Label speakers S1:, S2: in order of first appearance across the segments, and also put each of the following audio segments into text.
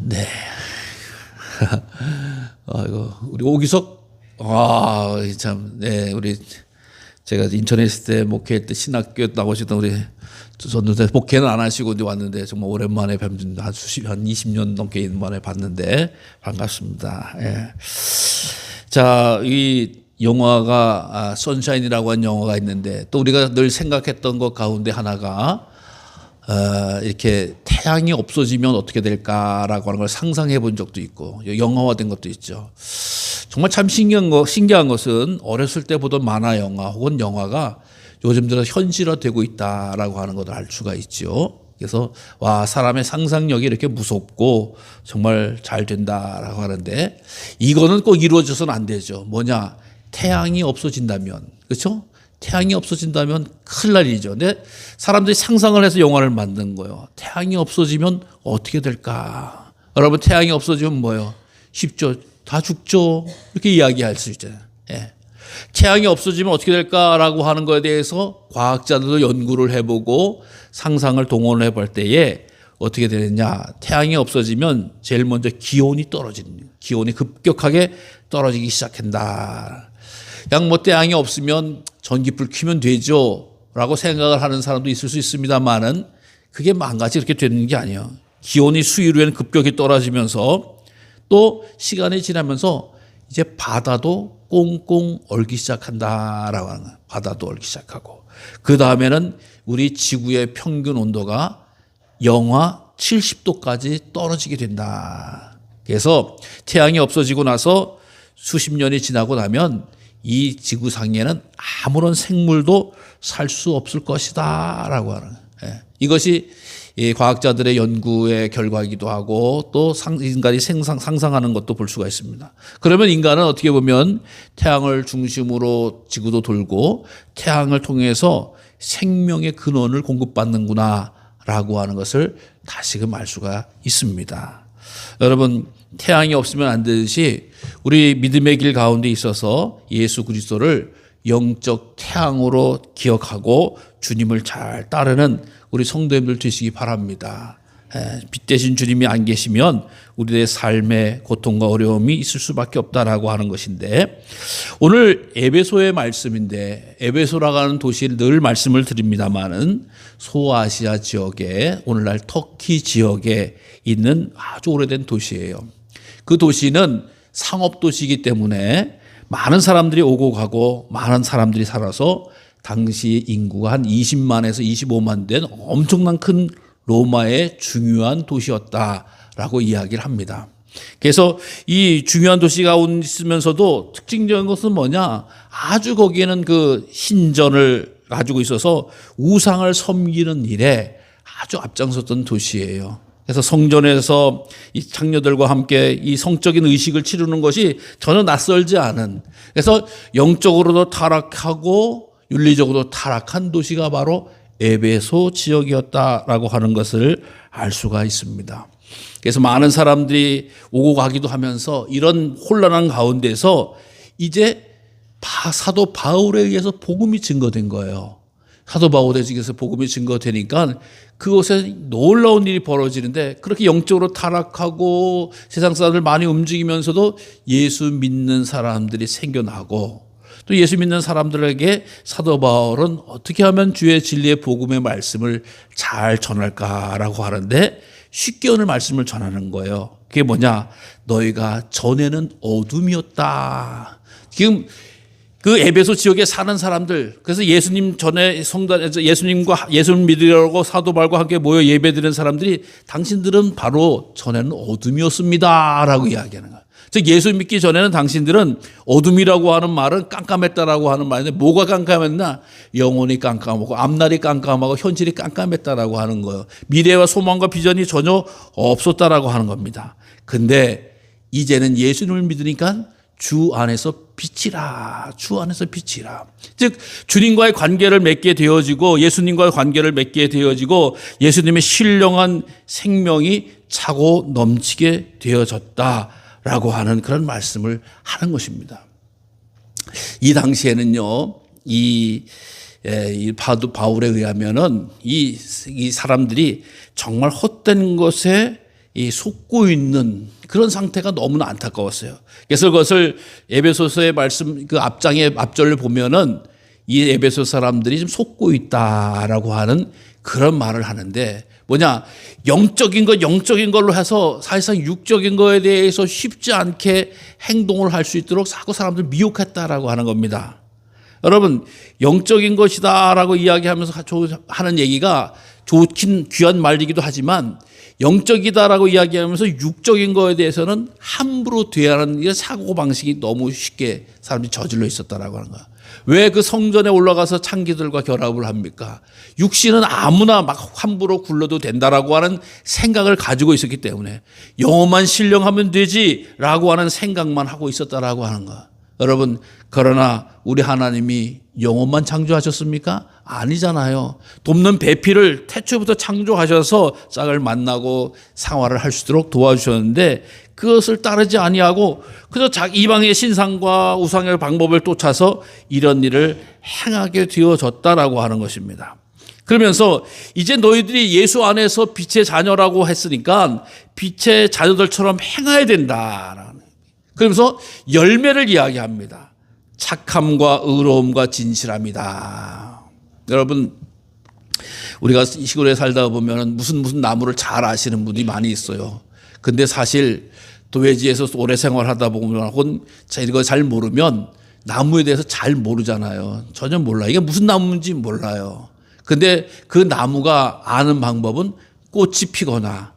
S1: 네. 아이고, 우리 오기석, 참, 네, 우리, 제가 인천에 있을 때 목회할 때 신학교 나오시던 우리 전도사 목회는 안 하시고 이제 왔는데 정말 오랜만에 뵙습니다. 한 20년 넘게 만에 봤는데 반갑습니다. 예. 자, 이 영화가 선샤인이라고 하는 영화가 있는데 또 우리가 늘 생각했던 것 가운데 하나가 이렇게 태양이 없어지면 어떻게 될까라고 하는 걸 상상해 본 적도 있고 영화화된 것도 있죠. 정말 참 신기한 것은 어렸을 때 보던 만화 영화 혹은 영화가 요즘 들어 현실화되고 있다라고 하는 것을 알 수가 있죠. 그래서 와, 사람의 상상력이 이렇게 무섭고 정말 잘 된다라고 하는데 이거는 꼭 이루어져서는 안 되죠. 뭐냐? 태양이 없어진다면, 그렇죠? 태양이 없어진다면 큰일 날 일이죠. 근데 사람들이 상상을 해서 영화를 만든 거예요. 태양이 없어지면 어떻게 될까? 여러분, 태양이 없어지면 뭐예요? 쉽죠. 다 죽죠. 이렇게 이야기할 수 있잖아요. 예. 태양이 없어지면 어떻게 될까라고 하는 것에 대해서 과학자들도 연구를 해보고 상상을 동원해 볼 때에 어떻게 되느냐. 태양이 없어지면 제일 먼저 기온이 떨어지는, 기온이 급격하게 떨어지기 시작한다. 그냥 뭐 태양이 없으면 전기불 켜면 되죠 라고 생각을 하는 사람도 있을 수 있습니다만은 그게 만같이 그렇게 되는 게 아니에요. 기온이 수위로에는 급격히 떨어지면서 또 시간이 지나면서 이제 바다도 꽁꽁 얼기 시작한다라고 하는 거예요. 바다도 얼기 시작하고 그 다음에는 우리 지구의 평균 온도가 영하 70도까지 떨어지게 된다. 그래서 태양이 없어지고 나서 수십 년이 지나고 나면 이 지구상에는 아무런 생물도 살 수 없을 것이다 라고 하는 거예요. 이것이 과학자들의 연구의 결과이기도 하고 또 인간이 상상하는 것도 볼 수가 있습니다. 그러면 인간은 어떻게 보면 태양을 중심으로 지구도 돌고 태양을 통해서 생명의 근원을 공급받는구나 라고 하는 것을 다시금 알 수가 있습니다. 여러분, 태양이 없으면 안 되듯이 우리 믿음의 길 가운데 있어서 예수 그리스도를 영적 태양으로 기억하고 주님을 잘 따르는 우리 성도님들 되시기 바랍니다. 빛 대신 주님이 안 계시면 우리의 삶에 고통과 어려움이 있을 수밖에 없다라고 하는 것인데 오늘 에베소의 말씀인데 에베소라고 하는 도시를 늘 말씀을 드립니다마는 소아시아 지역에 오늘날 터키 지역에 있는 아주 오래된 도시예요. 그 도시는 상업도시이기 때문에 많은 사람들이 오고 가고 많은 사람들이 살아서 당시 인구가 한 20만에서 25만 된 엄청난 큰 로마의 중요한 도시였다라고 이야기를 합니다. 그래서 이 중요한 도시가 있으면서도 특징적인 것은 뭐냐? 아주 거기에는 그 신전을 가지고 있어서 우상을 섬기는 일에 아주 앞장섰던 도시예요. 그래서 성전에서 이 창녀들과 함께 이 성적인 의식을 치르는 것이 전혀 낯설지 않은, 그래서 영적으로도 타락하고 윤리적으로도 타락한 도시가 바로 에베소 지역이었다라고 하는 것을 알 수가 있습니다. 그래서 많은 사람들이 오고 가기도 하면서 이런 혼란한 가운데서 이제 사도 바울에 의해서 복음이 증거된 거예요. 사도 바울에 의해서 복음이 증거되니까 그곳에 놀라운 일이 벌어지는데 그렇게 영적으로 타락하고 세상 사람들 많이 움직이면서도 예수 믿는 사람들이 생겨나고 또 예수 믿는 사람들에게 사도 바울은 어떻게 하면 주의 진리의 복음의 말씀을 잘 전할까라고 하는데 쉽게 오늘 말씀을 전하는 거예요. 그게 뭐냐? 너희가 전에는 어둠이었다. 지금 그 에베소 지역에 사는 사람들, 그래서 예수님 전에 성단에서 예수님과 예수님 믿으려고 사도 바울과 함께 모여 예배드리는 사람들이 당신들은 바로 전에는 어둠이었습니다라고 이야기하는 거예요. 즉 예수 믿기 전에는 당신들은 어둠이라고 하는 말은 깜깜했다라고 하는 말인데 뭐가 깜깜했나? 영혼이 깜깜하고 앞날이 깜깜하고 현실이 깜깜했다라고 하는 거예요. 미래와 소망과 비전이 전혀 없었다라고 하는 겁니다. 근데 이제는 예수님을 믿으니까 주 안에서 빛이라, 주 안에서 빛이라. 즉 주님과의 관계를 맺게 되어지고 예수님과의 관계를 맺게 되어지고 예수님의 신령한 생명이 차고 넘치게 되어졌다라고 하는 그런 말씀을 하는 것입니다. 이 당시에는요, 이 바울에 의하면은 이 사람들이 정말 헛된 것에 이 속고 있는 그런 상태가 너무나 안타까웠어요. 그래서 그것을 에베소서의 말씀 그 앞장의 앞절을 보면은 이 에베소 사람들이 좀 속고 있다라고 하는 그런 말을 하는데 뭐냐, 영적인 걸로 해서 사실상 육적인 거에 대해서 쉽지 않게 행동을 할 수 있도록 자꾸 사람들 미혹했다라고 하는 겁니다. 여러분, 영적인 것이다라고 이야기하면서 하는 얘기가 좋긴 귀한 말이기도 하지만 영적이다라고 이야기하면서 육적인 거에 대해서는 함부로 대하는 사고방식이 너무 쉽게 사람들이 저질러 있었다라고 하는 거야. 왜 그 성전에 올라가서 창기들과 결합을 합니까? 육신은 아무나 막 함부로 굴러도 된다라고 하는 생각을 가지고 있었기 때문에 영혼만 신령하면 되지라고 하는 생각만 하고 있었다라고 하는 거야. 여러분, 그러나 우리 하나님이 영혼만 창조하셨습니까? 아니잖아요. 돕는 배필을 태초부터 창조하셔서 짝을 만나고 생활을 할 수 있도록 도와주셨는데 그것을 따르지 아니하고 그저 이방의 신상과 우상의 방법을 쫓아서 이런 일을 행하게 되어졌다라고 하는 것입니다. 그러면서 이제 너희들이 예수 안에서 빛의 자녀라고 했으니까 빛의 자녀들처럼 행해야 된다. 그러면서 열매를 이야기합니다. 착함과 의로움과 진실함이다. 여러분, 우리가 시골에 살다 보면 무슨 나무를 잘 아시는 분이 많이 있어요. 근데 사실 도회지에서 오래 생활하다 보면 혹은 이거 잘 모르면 나무에 대해서 잘 모르잖아요. 전혀 몰라요. 이게 무슨 나무인지 몰라요. 근데 그 나무가 아는 방법은 꽃이 피거나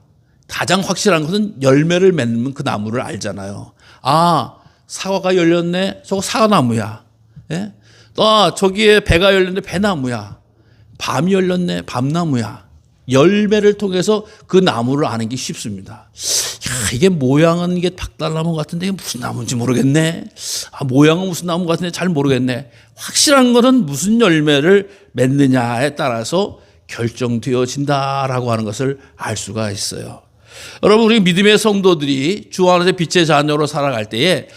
S1: 가장 확실한 것은 열매를 맺는 그 나무를 알잖아요. 아, 사과가 열렸네. 저거 사과나무야. 예? 저기에 배가 열렸네. 배나무야. 밤이 열렸네. 밤나무야. 열매를 통해서 그 나무를 아는 게 쉽습니다. 야, 이게 모양은 이게 박달나무 같은데 이게 무슨 나무인지 모르겠네. 아, 모양은 무슨 나무 같은데 잘 모르겠네. 확실한 것은 무슨 열매를 맺느냐에 따라서 결정되어진다라고 하는 것을 알 수가 있어요. 여러분, 우리 믿음의 성도들이 주 안에서 빛의 자녀로 살아갈 때에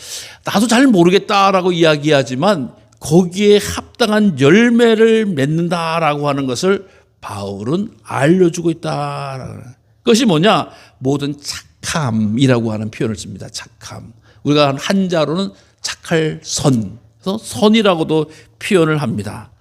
S1: 나도 잘 모르겠다라고 이야기하지만 거기에 합당한 열매를 맺는다라고 하는 것을 바울은 알려주고 있다. 그것이 뭐냐? 모든 착함이라고 하는 표현을 씁니다. 착함. 우리가 한자로는 착할 선. 그래서 선이라고도 표현을 합니다.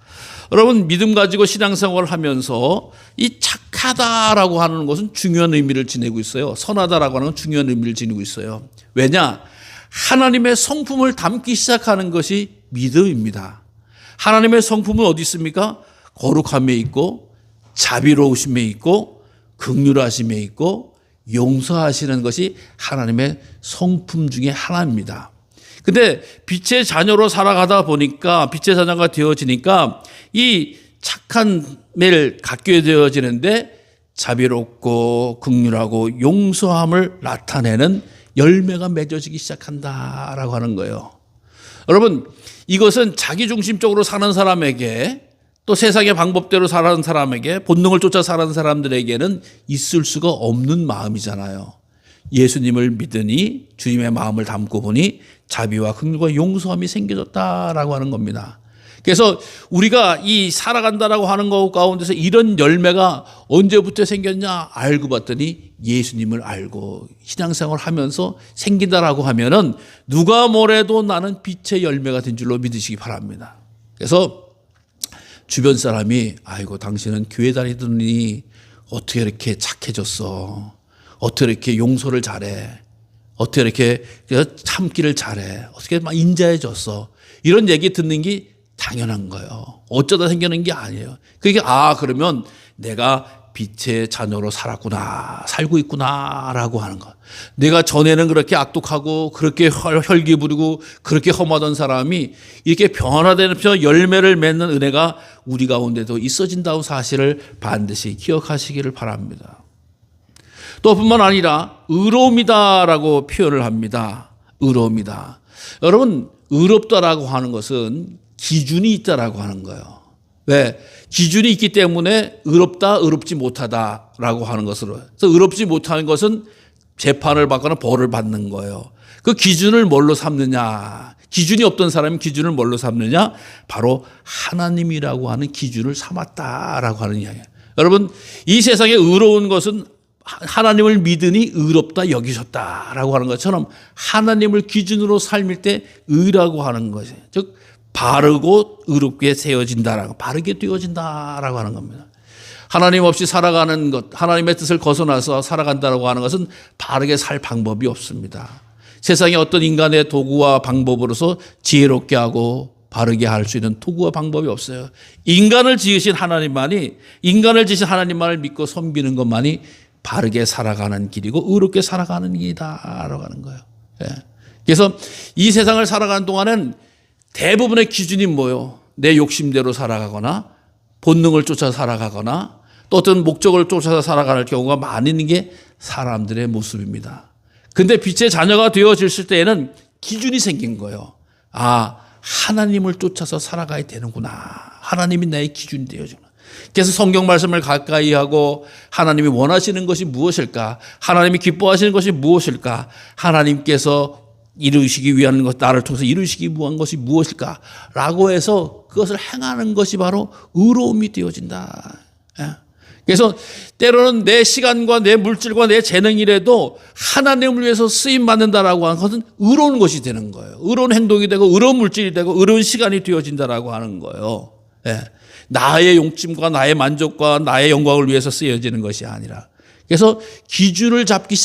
S1: 여러분, 믿음 가지고 신앙생활을 하면서 이 착하다라고 하는 것은 중요한 의미를 지니고 있어요. 선하다라고 하는 건 중요한 의미를 지니고 있어요. 왜냐? 하나님의 성품을 담기 시작하는 것이 믿음입니다. 하나님의 성품은 어디 있습니까? 거룩함에 있고 자비로우심에 있고 긍휼하심에 있고 용서하시는 것이 하나님의 성품 중에 하나입니다. 근데 빛의 자녀로 살아가다 보니까 빛의 자녀가 되어지니까 이 착함을 갖게 되어지는데 자비롭고 긍휼하고 용서함을 나타내는 열매가 맺어지기 시작한다라고 하는 거예요. 여러분, 이것은 자기중심적으로 사는 사람에게 또 세상의 방법대로 살아가는 사람에게 본능을 쫓아 살아가는 사람들에게는 있을 수가 없는 마음이잖아요. 예수님을 믿으니 주님의 마음을 담고 보니 자비와 긍휼과 용서함이 생겨졌다라고 하는 겁니다. 그래서 우리가 이 살아간다라고 하는 것 가운데서 이런 열매가 언제부터 생겼냐 알고 봤더니 예수님을 알고 신앙생활을 하면서 생긴다라고 하면은 누가 뭐래도 나는 빛의 열매가 된 줄로 믿으시기 바랍니다. 그래서 주변 사람이 아이고 당신은 교회 다니더니 어떻게 이렇게 착해졌어? 어떻게 이렇게 용서를 잘해? 어떻게 이렇게 참기를 잘해? 어떻게 막 인자해졌어? 이런 얘기 듣는 게 당연한 거예요. 어쩌다 생기는 게 아니에요. 그게 그러면 내가 빛의 자녀로 살고 있구나라고 하는 것. 내가 전에는 그렇게 악독하고 그렇게 혈기 부리고 그렇게 험하던 사람이 이렇게 변화되면서 열매를 맺는 은혜가 우리 가운데도 있어진다는 사실을 반드시 기억하시기를 바랍니다. 또 뿐만 아니라 의로움이다라고 표현을 합니다. 의로움이다. 여러분, 의롭다라고 하는 것은 기준이 있다라고 하는 거예요. 왜? 기준이 있기 때문에 의롭다, 의롭지 못하다라고 하는 것으로. 그래서 의롭지 못하는 것은 재판을 받거나 벌을 받는 거예요. 그 기준을 뭘로 삼느냐? 기준이 없던 사람이 기준을 뭘로 삼느냐? 바로 하나님이라고 하는 기준을 삼았다라고 하는 이야기예요. 여러분, 이 세상에 의로운 것은 하나님을 믿으니 의롭다 여기셨다라고 하는 것처럼 하나님을 기준으로 삶일 때 의라고 하는 것이 즉 바르고 의롭게 세워진다라고 바르게 되어진다라고 하는 겁니다. 하나님 없이 살아가는 것, 하나님의 뜻을 벗어나서 살아간다라고 하는 것은 바르게 살 방법이 없습니다. 세상에 어떤 인간의 도구와 방법으로서 지혜롭게 하고 바르게 할 수 있는 도구와 방법이 없어요. 인간을 지으신 하나님만을 믿고 섬기는 것만이 바르게 살아가는 길이고 의롭게 살아가는 길이다라고 하는 거예요. 예. 그래서 이 세상을 살아가는 동안은 대부분의 기준이 뭐예요? 내 욕심대로 살아가거나 본능을 쫓아 살아가거나 또 어떤 목적을 쫓아서 살아가는 경우가 많은 게 사람들의 모습입니다. 근데 빛의 자녀가 되어질 때에는 기준이 생긴 거예요. 아, 하나님을 쫓아서 살아가야 되는구나. 하나님이 나의 기준이 되어지구나. 그래서 성경 말씀을 가까이 하고 하나님이 원하시는 것이 무엇일까? 하나님이 기뻐하시는 것이 무엇일까? 하나님께서 이루시기 위한 것, 나를 통해서 이루시기 위한 것이 무엇일까? 라고 해서 그것을 행하는 것이 바로 의로움이 되어진다. 그래서 때로는 내 시간과 내 물질과 내 재능이라도 하나님을 위해서 쓰임 받는다라고 하는 것은 의로운 것이 되는 거예요. 의로운 행동이 되고 의로운 물질이 되고 의로운 시간이 되어진다라고 하는 거예요. 나의 용찜과 나의 만족과 나의 영광을 위해서 쓰여지는 것이 아니라 그래서 기준을 잡기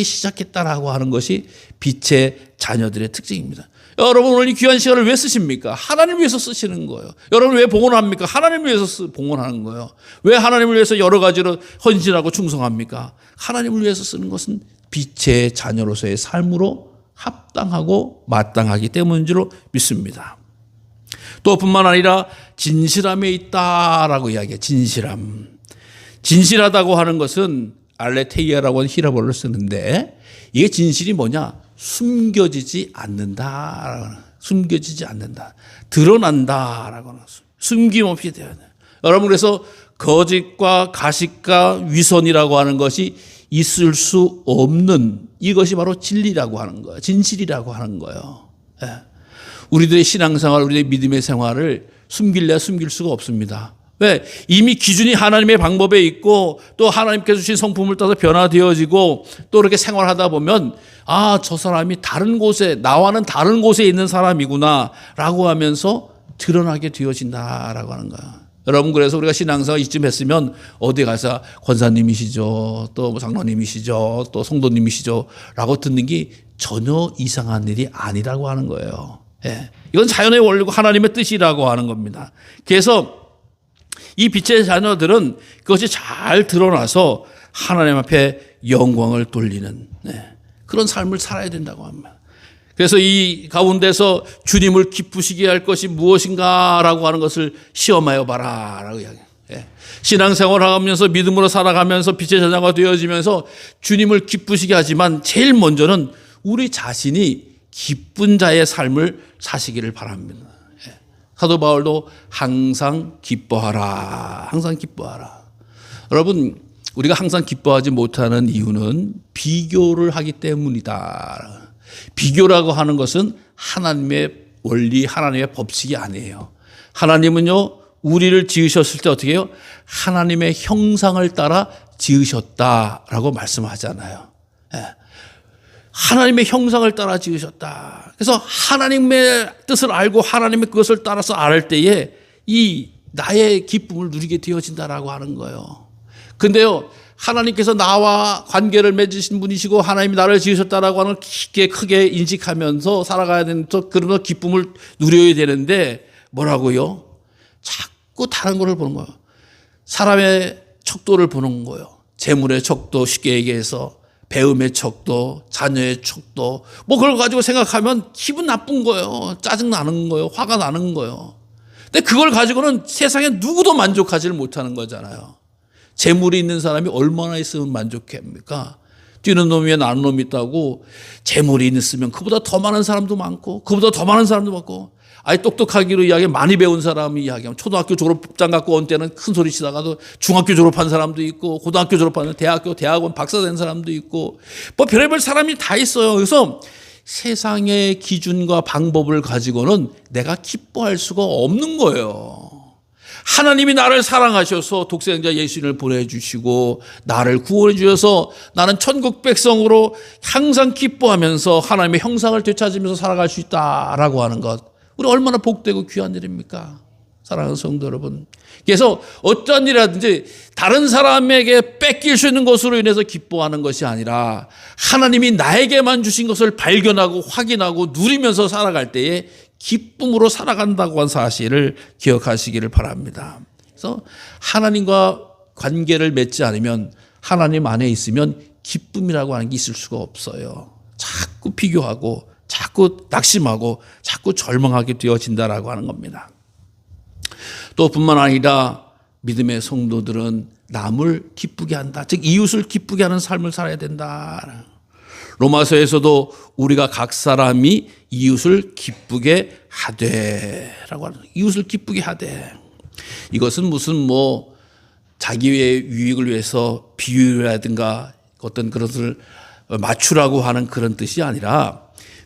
S1: 시작했다라고 하는 것이 빛의 자녀들의 특징입니다. 여러분 오늘 이 귀한 시간을 왜 쓰십니까? 하나님을 위해서 쓰시는 거예요. 여러분 왜 봉헌합니까? 하나님을 위해서 봉헌하는 거예요. 왜 하나님을 위해서 여러 가지로 헌신하고 충성합니까? 하나님을 위해서 쓰는 것은 빛의 자녀로서의 삶으로 합당하고 마땅하기 때문인 줄 믿습니다. 또 뿐만 아니라 진실함에 있다라고 이야기해요. 진실하다고 하는 것은 알레테이아라고 하는 히라보를 쓰는데 이게 진실이 뭐냐? 숨겨지지 않는다. 드러난다라고 하는 것은 숨김없이 되어야 돼요. 여러분 그래서 거짓과 가식과 위선이라고 하는 것이 있을 수 없는 이것이 바로 진리라고 하는 거예요. 진실이라고 하는 거예요. 우리들의 신앙생활, 우리의 믿음의 생활을 숨길래야 숨길 수가 없습니다. 왜? 이미 기준이 하나님의 방법에 있고 또 하나님께서 주신 성품을 따라 변화되어지고 또 이렇게 생활하다 보면 아, 저 사람이 다른 곳에 나와는 다른 곳에 있는 사람이구나 라고 하면서 드러나게 되어진다라고 하는 거야. 여러분 그래서 우리가 신앙생활 이쯤 했으면 어디 가서 권사님이시죠 또 장로님이시죠 또 성도님이시죠 라고 듣는 게 전혀 이상한 일이 아니라고 하는 거예요. 이건 자연의 원리고 하나님의 뜻이라고 하는 겁니다. 그래서 이 빛의 자녀들은 그것이 잘 드러나서 하나님 앞에 영광을 돌리는 그런 삶을 살아야 된다고 합니다. 그래서 이 가운데서 주님을 기쁘시게 할 것이 무엇인가라고 하는 것을 시험하여 봐라라고 이야기해요. 신앙생활을 하면서 믿음으로 살아가면서 빛의 자녀가 되어지면서 주님을 기쁘시게 하지만 제일 먼저는 우리 자신이 기쁜 자의 삶을 사시기를 바랍니다. 사도 바울도 항상 기뻐하라. 여러분 우리가 항상 기뻐하지 못하는 이유는 비교를 하기 때문이다. 비교라고 하는 것은 하나님의 원리, 하나님의 법칙이 아니에요. 하나님은요 우리를 지으셨을 때 어떻게 해요? 하나님의 형상을 따라 지으셨다라고 말씀하잖아요. 하나님의 형상을 따라 지으셨다. 그래서 하나님의 뜻을 알고 하나님의 그것을 따라서 알 때에 이 나의 기쁨을 누리게 되어진다라고 하는 거예요. 근데요, 하나님께서 나와 관계를 맺으신 분이시고 하나님이 나를 지으셨다라고 하는 크게 인식하면서 살아가야 되는 그런 기쁨을 누려야 되는데 뭐라고요? 자꾸 다른 거를 보는 거예요. 사람의 척도를 보는 거예요. 재물의 척도, 쉽게 얘기해서 배움의 척도, 자녀의 척도, 뭐 그걸 가지고 생각하면 기분 나쁜 거예요. 짜증 나는 거예요. 화가 나는 거예요. 근데 그걸 가지고는 세상에 누구도 만족하지를 못하는 거잖아요. 재물이 있는 사람이 얼마나 있으면 만족합니까? 뛰는 놈 위에 나는 놈이 있다고 재물이 있으면 그보다 더 많은 사람도 많고 그보다 더 많은 사람도 많고 아예 똑똑하기로 이야기 많이 배운 사람이 이야기하면 초등학교 졸업장 갖고 온 때는 큰 소리 치다가도 중학교 졸업한 사람도 있고 고등학교 졸업한 대학원 박사 된 사람도 있고 뭐 별의별 사람이 다 있어요. 그래서 세상의 기준과 방법을 가지고는 내가 기뻐할 수가 없는 거예요. 하나님이 나를 사랑하셔서 독생자 예수님을 보내주시고 나를 구원해 주셔서 나는 천국 백성으로 항상 기뻐하면서 하나님의 형상을 되찾으면서 살아갈 수 있다라고 하는 것, 우리 얼마나 복되고 귀한 일입니까? 사랑하는 성도 여러분. 그래서 어떠한 일이라든지 다른 사람에게 뺏길 수 있는 것으로 인해서 기뻐하는 것이 아니라 하나님이 나에게만 주신 것을 발견하고 확인하고 누리면서 살아갈 때에 기쁨으로 살아간다고 한 사실을 기억하시기를 바랍니다. 그래서 하나님과 관계를 맺지 않으면, 하나님 안에 있으면 기쁨이라고 하는 게 있을 수가 없어요. 자꾸 비교하고 자꾸 낙심하고 자꾸 절망하게 되어진다라고 하는 겁니다. 또 뿐만 아니라 믿음의 성도들은 남을 기쁘게 한다. 즉 이웃을 기쁘게 하는 삶을 살아야 된다. 로마서에서도 우리가 각 사람이 이웃을 기쁘게 하되라고 하는, 이웃을 기쁘게 하되, 이것은 무슨 자기의 유익을 위해서 비유라든가 어떤 그것을 맞추라고 하는 그런 뜻이 아니라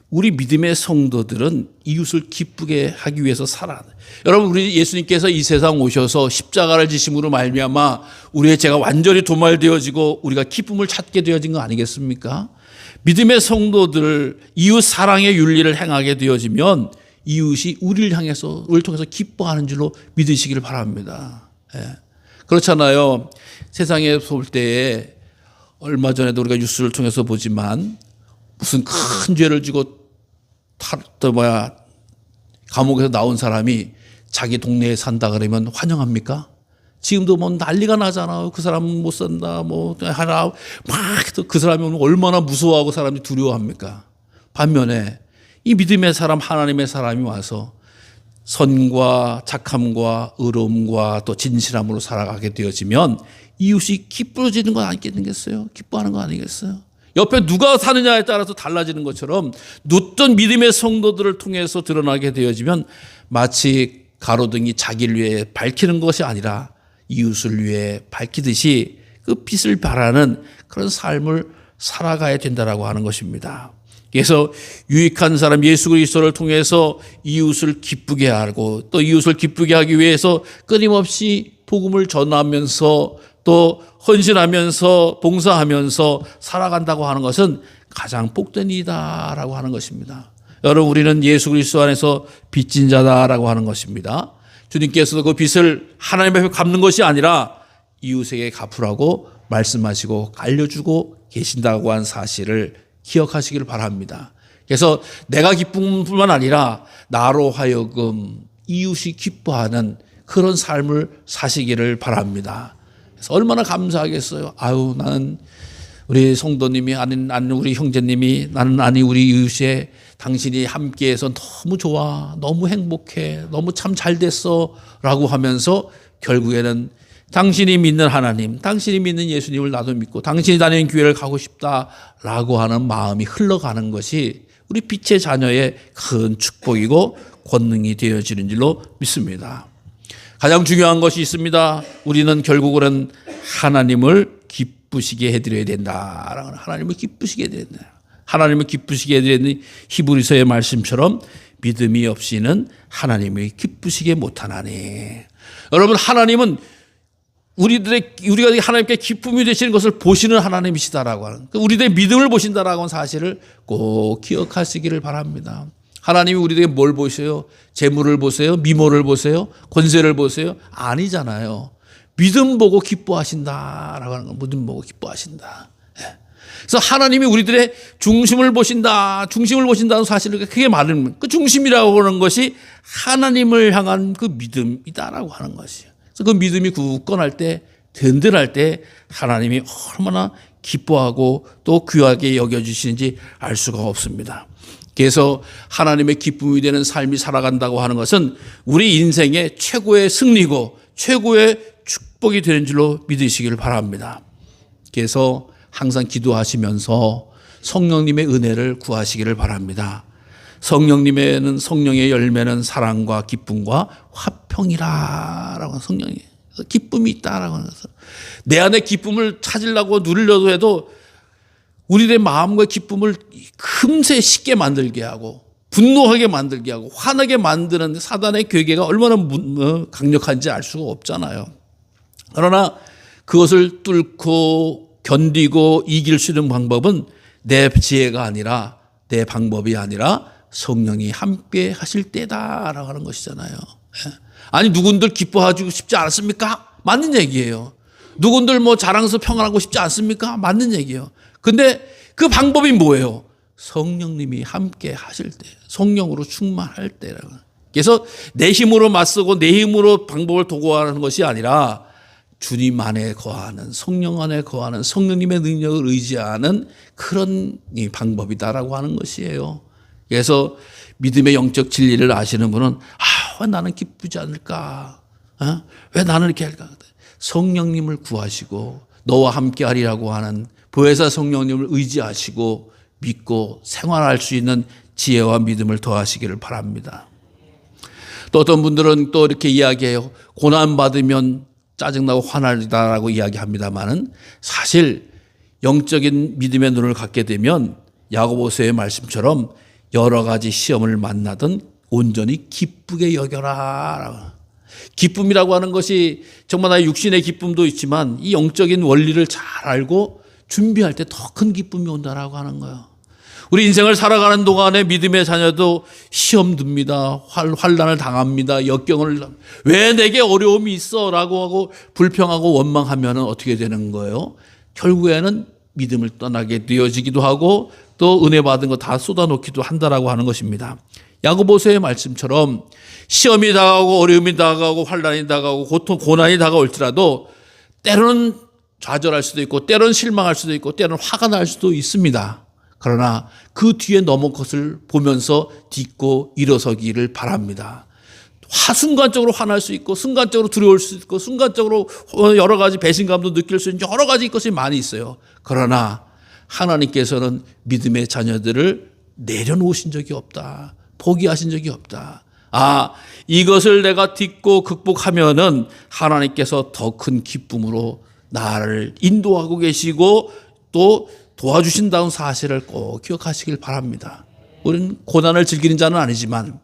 S1: 우리 믿음의 성도들은 이웃을 기쁘게 하기 위해서 살아. 여러분, 우리 예수님께서 이 세상 오셔서 십자가를 지심으로 말미암아 우리의 죄가 완전히 도말되어지고 우리가 기쁨을 찾게 되어진 거 아니겠습니까? 믿음의 성도들 이웃 사랑의 윤리를 행하게 되어지면 이웃이 우리를 향해서, 우리를 통해서 기뻐하는 줄로 믿으시기를 바랍니다. 그렇잖아요. 세상에 볼 때에 얼마 전에도 우리가 뉴스를 통해서 보지만 무슨 큰 죄를 지고 감옥에서 나온 사람이 자기 동네에 산다 그러면 환영합니까? 지금도 난리가 나잖아요. 그 사람은 못 산다, 하나, 그 사람이 얼마나 무서워하고 사람들이 두려워합니까? 반면에 이 믿음의 사람, 하나님의 사람이 와서 선과 착함과 의로움과 또 진실함으로 살아가게 되어지면 이웃이 기뻐지는 건 아니겠어요? 기뻐하는 거 아니겠어요? 옆에 누가 사느냐에 따라서 달라지는 것처럼 눕던 믿음의 성도들을 통해서 드러나게 되어지면 마치 가로등이 자기를 위해 밝히는 것이 아니라 이웃을 위해 밝히듯이 그 빛을 발하는 그런 삶을 살아가야 된다라고 하는 것입니다. 그래서 유익한 사람 예수 그리스도를 통해서 이웃을 기쁘게 하고 또 이웃을 기쁘게 하기 위해서 끊임없이 복음을 전하면서 또 헌신하면서 봉사하면서 살아간다고 하는 것은 가장 복된 일이다라고 하는 것입니다. 여러분, 우리는 예수 그리스도 안에서 빚진 자다라고 하는 것입니다. 주님께서도 그 빚을 하나님 앞에 갚는 것이 아니라 이웃에게 갚으라고 말씀하시고 알려주고 계신다고 한 사실을 기억하시기를 바랍니다. 그래서 내가 기쁨뿐만 아니라 나로 하여금 이웃이 기뻐하는 그런 삶을 사시기를 바랍니다. 그래서 얼마나 감사하겠어요. 나는 우리 성도님이 아닌 우리 형제님이, 나는 우리 이웃에 당신이 함께해서 너무 좋아, 너무 행복해, 너무 참 잘 됐어 라고 하면서 결국에는 당신이 믿는 하나님, 당신이 믿는 예수님을 나도 믿고 당신이 다니는 교회를 가고 싶다라고 하는 마음이 흘러가는 것이 우리 빛의 자녀의 큰 축복이고 권능이 되어지는 줄로 믿습니다. 가장 중요한 것이 있습니다. 우리는 결국은 하나님을 기쁘시게 해드려야 된다. 하나님을 기쁘시게 해드려야 된다. 하나님을 기쁘시게 해드려야 된다. 히브리서의 말씀처럼 믿음이 없이는 하나님을 기쁘시게 못하나니. 여러분, 하나님은 우리가 하나님께 기쁨이 되시는 것을 보시는 하나님이시다라고 하는, 우리들의 믿음을 보신다라고 하는 사실을 꼭 기억하시기를 바랍니다. 하나님이 우리에게 뭘 보세요? 재물을 보세요? 미모를 보세요? 권세를 보세요? 아니잖아요. 믿음 보고 기뻐하신다라고 하는 건, 믿음 보고 기뻐하신다. 그래서 하나님이 우리들의 중심을 보신다는 사실을 크게 말하는, 그 중심이라고 하는 것이 하나님을 향한 그 믿음이다라고 하는 것이에요. 그래서 그 믿음이 굳건할 때, 든든할 때 하나님이 얼마나 기뻐하고 또 귀하게 여겨주시는지 알 수가 없습니다. 그래서 하나님의 기쁨이 되는 삶이 살아간다고 하는 것은 우리 인생의 최고의 승리고 최고의 축복이 되는 줄로 믿으시기를 바랍니다. 그래서 항상 기도하시면서 성령님의 은혜를 구하시기를 바랍니다. 성령의 열매는 사랑과 기쁨과 화평이라라고, 성령이 기쁨이 있다라고 하는 것을, 내 안에 기쁨을 찾으려고 누리려고 해도 우리의 마음과 기쁨을 금세 쉽게 만들게 하고 분노하게 만들게 하고 화나게 만드는 사단의 괴계가 얼마나 강력한지 알 수가 없잖아요. 그러나 그것을 뚫고 견디고 이길 수 있는 방법은 내 지혜가 아니라, 내 방법이 아니라 성령이 함께 하실 때다라고 하는 것이잖아요. 아니, 누군들 기뻐하고 싶지 않습니까? 맞는 얘기예요. 누군들 자랑스러워 평안하고 싶지 않습니까? 맞는 얘기예요. 근데 그 방법이 뭐예요? 성령님이 함께 하실 때, 성령으로 충만할 때라고. 그래서 내 힘으로 맞서고 내 힘으로 방법을 도구하는 것이 아니라 주님 안에 거하는, 성령 안에 거하는 성령님의 능력을 의지하는 그런 방법이다라고 하는 것이에요. 그래서 믿음의 영적 진리를 아시는 분은 왜 나는 기쁘지 않을까? 왜 나는 이렇게 할까? 성령님을 구하시고 너와 함께 하리라고 하는 보혜사 성령님을 의지하시고 믿고 생활할 수 있는 지혜와 믿음을 더하시기를 바랍니다. 또 어떤 분들은 또 이렇게 이야기해요. 고난받으면 짜증나고 화나리다라고 이야기합니다만은 사실 영적인 믿음의 눈을 갖게 되면 야고보서의 말씀처럼 여러 가지 시험을 만나든 온전히 기쁘게 여겨라. 기쁨이라고 하는 것이 정말 나의 육신의 기쁨도 있지만 이 영적인 원리를 잘 알고 준비할 때 더 큰 기쁨이 온다라고 하는 거예요. 우리 인생을 살아가는 동안에 믿음의 자녀도 시험 듭니다. 환난을 당합니다. 역경을, 왜 내게 어려움이 있어? 라고 하고 불평하고 원망하면 어떻게 되는 거예요? 결국에는 믿음을 떠나게 되어지기도 하고 또 은혜 받은 거 다 쏟아놓기도 한다라고 하는 것입니다. 야고보서의 말씀처럼 시험이 다가오고 어려움이 다가오고 환난이 다가오고 고통, 고난이 다가올지라도 때로는 좌절할 수도 있고 때로는 실망할 수도 있고 때로는 화가 날 수도 있습니다. 그러나 그 뒤에 넘은 것을 보면서 딛고 일어서기를 바랍니다. 순간적으로 화날 수 있고 순간적으로 두려울 수 있고 순간적으로 여러 가지 배신감도 느낄 수 있는 여러 가지 것이 많이 있어요. 그러나 하나님께서는 믿음의 자녀들을 내려놓으신 적이 없다. 포기하신 적이 없다. 이것을 내가 딛고 극복하면은 하나님께서 더 큰 기쁨으로 나를 인도하고 계시고 또 도와주신다는 사실을 꼭 기억하시길 바랍니다. 우리는 고난을 즐기는 자는 아니지만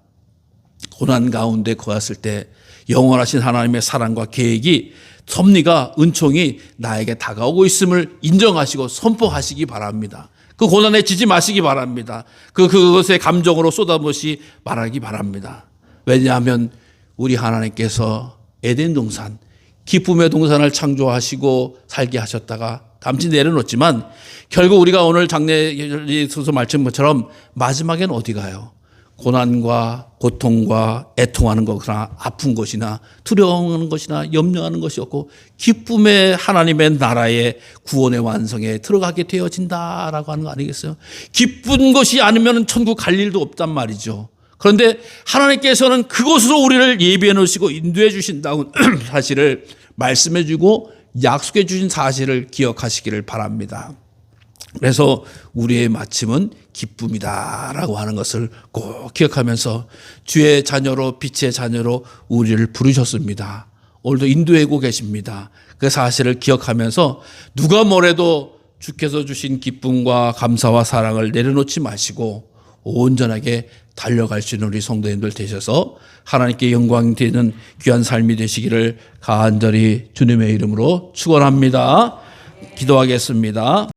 S1: 고난 가운데 거했을 때 영원하신 하나님의 사랑과 계획이, 섭리가, 은총이 나에게 다가오고 있음을 인정하시고 선포하시기 바랍니다. 그 고난에 지지 마시기 바랍니다. 그것의 감정으로 쏟아부으시 말하기 바랍니다. 왜냐하면 우리 하나님께서 에덴 동산, 기쁨의 동산을 창조하시고 살게 하셨다가 잠시 내려놓지만 결국 우리가 오늘 장례에서 말씀 것처럼 마지막엔 어디 가요? 고난과 고통과 애통하는 것이나 아픈 것이나 두려워하는 것이나 염려하는 것이 없고 기쁨의 하나님의 나라의 구원의 완성에 들어가게 되어진다라고 하는 거 아니겠어요? 기쁜 것이 아니면 천국 갈 일도 없단 말이죠. 그런데 하나님께서는 그곳으로 우리를 예비해 놓으시고 인도해 주신다는 사실을 말씀해 주고 약속해 주신 사실을 기억하시기를 바랍니다. 그래서 우리의 마침은 기쁨이다라고 하는 것을 꼭 기억하면서 주의 자녀로, 빛의 자녀로 우리를 부르셨습니다. 오늘도 인도하고 계십니다. 그 사실을 기억하면서 누가 뭐래도 주께서 주신 기쁨과 감사와 사랑을 내려놓지 마시고 온전하게 달려갈 수 있는 우리 성도님들 되셔서 하나님께 영광 되는 귀한 삶이 되시기를 간절히 주님의 이름으로 축원합니다. 기도하겠습니다.